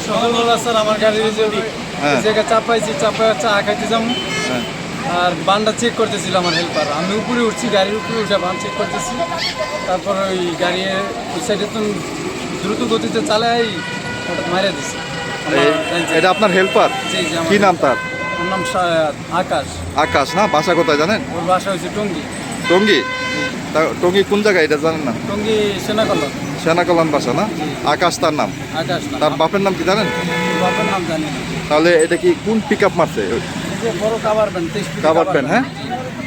সকালবেলা স্যার আমার গাড়ির যে জায়গায় চাপাইছি, চাপায় চা খাইতে যাবো, আর বানটা চেক করতেছিল আমার হেল্পার। আমি উপরে উঠছি, গাড়ির উপরে উঠে বান চেক করতেছি। তারপর ওই গাড়ি ওই সাইডে তো দ্রুত গতিতে চালাই হঠাৎ মারিয়ে দিচ্ছে। এটা আপনার হেল্পার? জি জি। কি নাম তার? ওর নাম আকাশ। আকাশ না? বাসা কোথায় জানেন? ওর বাসা হয়েছে টঙ্গী। টঙ্গী? টঙ্গী কোন জায়গায় এটা জানেন না? টঙ্গী সেনাকল্যাণ। সেনাকল্যাণ বাসা না? আকাশ তার নাম? আকাশ না। তার বাপের নাম কি জানেন? ওর বাপের নাম জানি না। তাহলে এটা কি কোন পিক আপ মারছে? এই যে বড় cover van, 23 fit cover van, হ্যাঁ?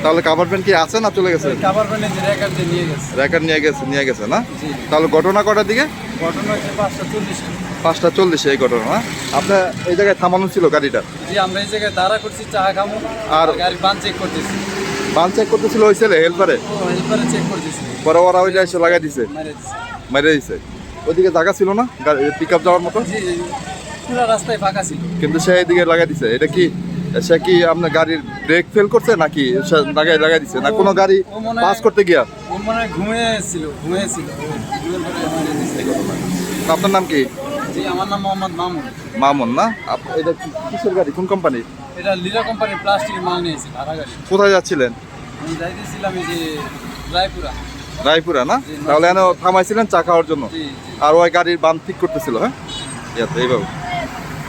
তাহলে কাভার ভ্যান কি আছে না চলে গেছে? কাভার ভ্যানে যে রেকার দিয়ে নিয়ে গেছে। রেকর্ড নিয়ে গেছে না? জি। তাহলে ঘটনা কটার দিকে? ঘটনা হচ্ছে 5:40। 5:40 এই ঘটনা না? আপনার এই জায়গায় থামানো ছিল গাড়িটা? জি, আমরা এই জায়গায় দাঁড়া করছি, চা খামো, আর আর গাড়ি বান চেক করতেছি। বান চেক করতেছিল ওই ছেলে হেল্পারে? ও হেল্পারে চেক করতেছি, পরে ওরা ওইটা এসে লাগাই দিছে, মেরে দিছে। মেরে দিছে। ওইদিকে জায়গা ছিল না পিক আপ যাওয়ার মতো? জি, পুরো রাস্তায় ফাঁকা ছিল। কিন্তু সে এইদিকে লাগাই দিছে। এটা কি সে কি আপনার গাড়ির ব্রেক ফেল করছে নাকি সে লাগাই দিছে না কোনো গাড়ি ও মনে হয়- পাস করতে গিয়া? ও মনে হয় ঘুমিয়েছিল। ও ঘুমিয়ে পরে মেরে দিছে। আপনার নাম কি? জি, আমার নাম মোহাম্মদ মামুন। মামুন না? এটা কিসের গাড়ি, কোন কোম্পানি? এটা লিরা কোম্পানির প্লাস্টিকের মাল নিয়েছে, ভাড়া গাড়ি। কোথায় যাচ্ছিলেন? আমি যাইতেছিলাম এই যে রায়পুরা। রায়পুরা না? তাহলে এনে থামাইছিলেন চা খাওয়ার জন্য? জি জি। আর ওই গাড়ির বান ঠিক করতেছিল, হ্যাঁ? এইভাবে